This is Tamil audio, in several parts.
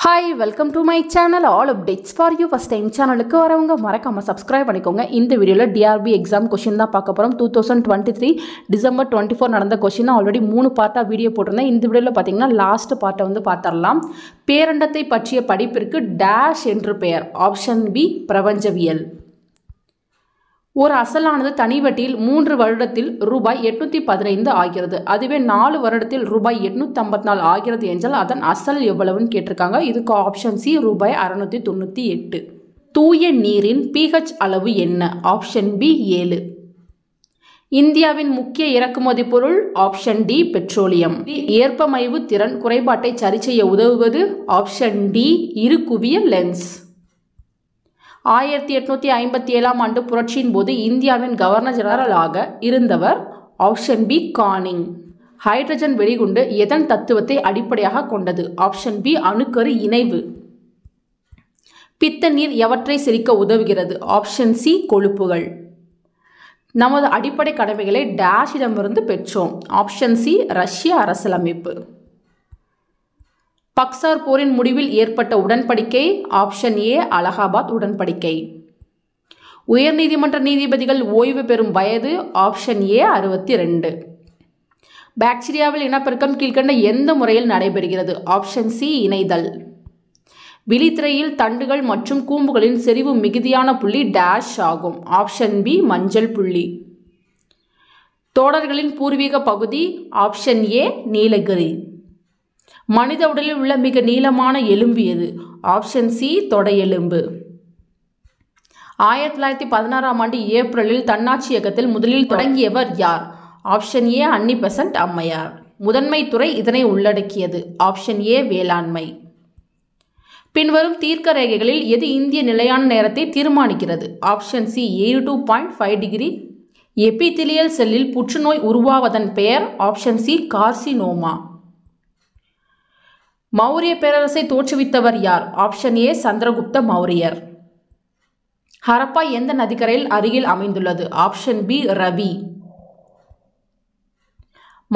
Hi, welcome to my channel. All updates for you. First time channel ku varavanga marakama subscribe பண்ணிக்கோங்க. இந்த வீடியோல DRB exam question தான் பார்க்க போறோம். 2023 December 24 நடந்த question ஆல்ரெடி 3 பார்ட்டா வீடியோ போட்டுருந்தேன். இந்த வீடியோல பாத்தீங்கன்னா லாஸ்ட் பார்ட்ட வந்து பார்த்தறலாம். பேரண்டத்தை பற்றிய படிப்பிற்கு டேஷ் என்று பெயர். ஆப்ஷன் பி பிரபஞ்சவியல். ஒரு அசலானது தனி வட்டியில் 3 வருடத்தில் ரூபாய் 815 ஆகிறது. அதுவே 4 வருடத்தில் ரூபாய் 854 ஆகிறது என்றால் அதன் அசல் எவ்வளவுன்னு கேட்டிருக்காங்க. இதுக்கு ஆப்ஷன் சி ரூபாய் 698. தூய நீரின் pH அளவு என்ன? Option B 7. இந்தியாவின் முக்கிய இறக்குமதி பொருள்? Option D petroleum. ஏற்பமைவு திறன் குறைபாட்டை சரி செய்ய உதவுவது? Option D இருகுவிய lens. 1857 ஆண்டு புரட்சியின் போது இந்தியாவின் கவர்னர் ஜெனரலாக இருந்தவர்? Option B Canning. ஹைட்ரஜன் வெடிகுண்டு எதன் தத்துவத்தை அடிப்படையாக கொண்டது? ஆப்ஷன் பி அணுக்கரு இணைவு. பித்த நீர் எவற்றை செரிக்க உதவுகிறது? ஆப்ஷன் சி கொழுப்புகள். நமது அடிப்படை கடமைகளை டேஷிடமிருந்து பெற்றோம்? ஆப்ஷன் சி ரஷ்ய அரசியலமைப்பு. பக்சார் போரின் முடிவில் ஏற்பட்ட உடன்படிக்கை? ஆப்ஷன் ஏ அலகாபாத் உடன்படிக்கை. உயர்நீதிமன்ற நீதிபதிகள் ஓய்வு பெறும் வயது? Option A 62. பாக்டீரியாவில் இனப்பெருக்கம் கீழ்கண்ட எந்த முறையில் நடைபெறுகிறது? Option C இணைதல். விழித்திரையில் தண்டுகள் மற்றும் கூம்புகளின் செறிவு மிகுதியான புள்ளி டேஷ் ஆகும்? ஆப்ஷன் பி மஞ்சள் புள்ளி. தோடர்களின் பூர்வீக பகுதி? Option A Nilgiri. மனித உடலில் உள்ள மிக நீளமான எலும்பு எது? ஆப்ஷன் சி தொடை எலும்பு. 1916 ஆண்டு ஏப்ரலில் தன்னாட்சி இயக்கத்தில் முதலில் தொடங்கியவர் யார்? ஆப்ஷன் ஏ அன்னி பெசன்ட் அம்மையார். முதன்மை துறை இதனை உள்ளடக்கியது? ஆப்ஷன் ஏ வேளாண்மை. பின்வரும் தீர்க்க ரேகைகளில் எது இந்திய நிலையான நேரத்தை தீர்மானிக்கிறது? Option C 82.5 degree. எபிதிலியல் செல்லில் புற்றுநோய் உருவாவதன் பெயர்? Option C carcinoma. மௌரிய பேரரசை தோற்றுவித்தவர் யார்? ஆப்ஷன் ஏ சந்திரகுப்த மௌரியர். ஹரப்பா எந்த நதிக்கரையில் அருகில் அமைந்துள்ளது? Option B Ravi.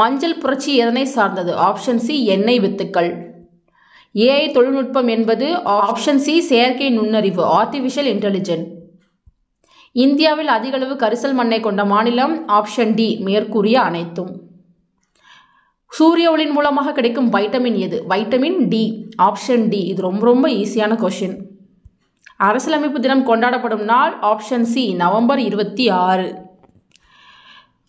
மஞ்சள் புரட்சி எதனை சார்ந்தது? ஆப்ஷன் சி எண்ணெய் வித்துக்கள். ஏஐ தொழில்நுட்பம் என்பது? ஆப்ஷன் சி செயற்கை நுண்ணறிவு ஆர்டிஃபிஷியல் இன்டெலிஜென்ஸ். இந்தியாவில் அதிகளவு கரிசல் மண்ணை கொண்ட மாநிலம்? ஆப்ஷன் டி மேற்கூறிய அனைத்தும். சூரிய ஒளியின் மூலமாக கிடைக்கும் வைட்டமின் எது? Vitamin D. Option D. இது ரொம்ப ஈஸியான கொஸ்டின். அரசியலமைப்பு தினம் கொண்டாடப்படும் நாள்? Option C November 26.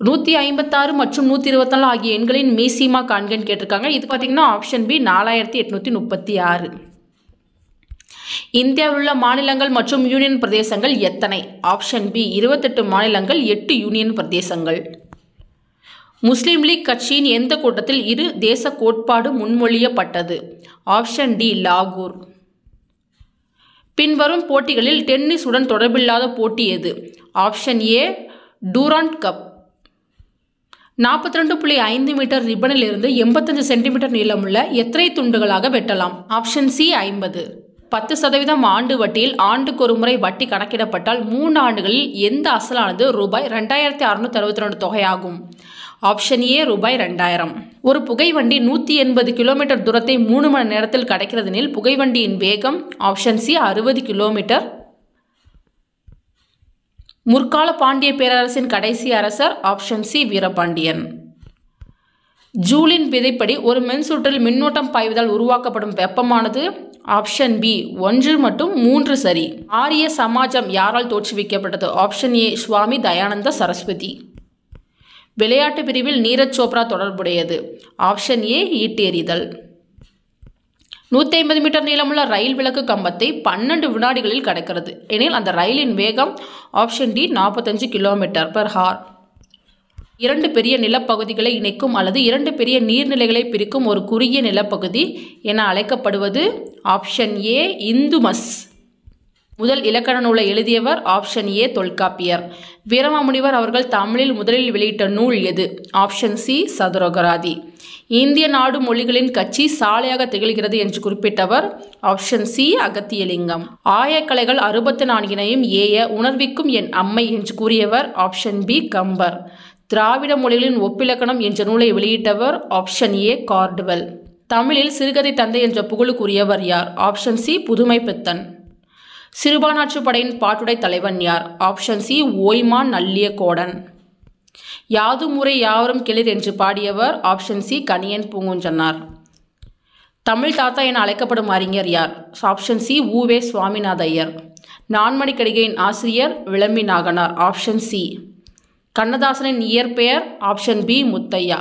156 மற்றும் 124 ஆகிய எண்களின் மீசிமா காண்கன்னு கேட்டிருக்காங்க. இது பார்த்தீங்கன்னா ஆப்ஷன் பி 4836. இந்தியாவில் உள்ள மாநிலங்கள் மற்றும் யூனியன் பிரதேசங்கள் எத்தனை? ஆப்ஷன் பி 28 மாநிலங்கள் 8 யூனியன் பிரதேசங்கள். முஸ்லீம் லீக் கட்சியின் எந்த கூட்டத்தில் இரு தேச கோட்பாடு முன்மொழியப்பட்டது? ஆப்ஷன் டி லாகூர். பின்வரும் போட்டிகளில் டென்னிஸ் உடன் தொடர்பில்லாத போட்டி எது? Option A Durand Cup. 42.5 metre ரிப்பனில் இருந்து 85 சென்டிமீட்டர் நீளமுள்ள எத்தனை துண்டுகளாக வெட்டலாம்? Option C 50. 10% ஆண்டு வட்டியில் ஆண்டுக்கு ஒரு முறை வட்டி கணக்கிடப்பட்டால் 3 ஆண்டுகளில் எந்த அசலானது ரூபாய் 2662 தொகையாகும்? ஆப்ஷன் ஏ ரூபாய் 2000. ஒரு புகைவண்டி 180 கிலோமீட்டர் தூரத்தை 3 மணி நேரத்தில் கடக்கிறதெனில் புகைவண்டியின் வேகம்? Option C 60 kilometre. முற்கால பாண்டிய பேரரசின் கடைசி அரசர்? Option C Veerapandian. ஜூலின் விதைப்படி ஒரு மின்சுற்றில் மின்னோட்டம் பாய்வதால் உருவாக்கப்படும் வெப்பமானது? ஆப்ஷன் பி 1 மற்றும் 3 சரி. ஆரிய சமாஜம் யாரால் தோற்றுவிக்கப்பட்டது? ஆப்ஷன் ஏ சுவாமி தயானந்த சரஸ்வதி. விளையாட்டு பிரிவில் நீரஜ் சோப்ரா தொடர்புடையது? Option A ஈட்டெறிதல். 150 மீட்டர் நீளமுள்ள ரயில் விளக்கு கம்பத்தை 12 வினாடிகளில் கடக்கிறது எனில் அந்த ரயிலின் வேகம்? Option D 45 kilometre per hour. 2 பெரிய நிலப்பகுதிகளை இணைக்கும் அல்லது 2 பெரிய நீர்நிலைகளை பிரிக்கும் ஒரு குறுகிய நிலப்பகுதி என அழைக்கப்படுவது? Option A isthmus. முதல் இலக்கண நூலை எழுதியவர்? Option A Tolkappiyar. வீரமாமுனிவர் அவர்கள் தமிழில் முதலில் வெளியிட்ட நூல் எது? Option C Sathuragarathi. இந்திய நாடு மொழிகளின் கட்சி சாலையாக திகழ்கிறது என்று குறிப்பிட்டவர்? Option C Agathiyalingam. ஆயக்கலைகள் 64 ஏய உணர்விக்கும் என் அம்மை என்று கூறியவர்? Option B Kambar. திராவிட மொழிகளின் ஒப்பிலக்கணம் என்ற நூலை வெளியிட்டவர்? Option A Caldwell. தமிழில் சிறுகதை தந்தை என்ற புகழுக்குரியவர் யார்? ஆப்ஷன் சி புதுமை பித்தன். சிறுபான்றாற்றுப்படையின் பாட்டுடை தலைவன் யார்? Option C Oimaan Nalliyakodan. யாதும் ஊரே யாவரும் கேளீர் என்று பாடியவர்? Option C Kaniyan Poongundranar. தமிழ் தாத்தா என அழைக்கப்படும் அறிஞர் யார்? Option C U Ve Swaminatha Iyer. நான்மணிக்கடிகையின் ஆசிரியர் விளம்பி நாகனார். Option C. கண்ணதாசனின் இயற்பெயர்? Option B Muthiah.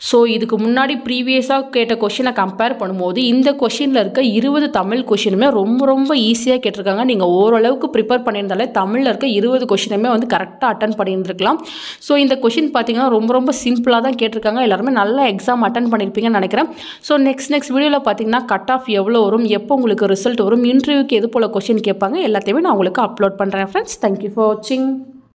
ஸோ இதுக்கு முன்னாடி ப்ரீவியஸாக கேட்ட கொஷினை கம்பேர் பண்ணும்போது இந்த கொஷினில் இருக்க 20 தமிழ் கொஷினுமே ரொம்ப ஈஸியாக கேட்டிருக்காங்க. நீங்கள் ஓரளவுக்கு ப்ரிப்பேர் பண்ணியிருந்தாலே தமிழில் இருக்க 20 கொஷினுமே வந்து கரெக்டாக அட்டன் பண்ணியிருந்துருக்கலாம். ஸோ இந்த கொஷின் பார்த்தீங்கன்னா ரொம்ப சிம்பிளாக தான் கேட்டிருக்காங்க. எல்லாருமே நல்லா எக்ஸாம் அட்டன் பண்ணியிருப்பீங்கன்னு நினைக்கிறேன். ஸோ நெக்ஸ்ட் வீடியோவில் பார்த்தீங்கன்னா கட் ஆஃப் எவ்வளோ வரும், எப்போ உங்களுக்கு ரிசல்ட் வரும், இன்டர்வியூக்கு எது போல் கொஷின் கேட்பாங்க எல்லாத்தையுமே நான் உங்களுக்கு அப்லோட் பண்ணுறேன் ஃப்ரெண்ட்ஸ். தேங்க்யூ ஃபார் வாட்சிங்.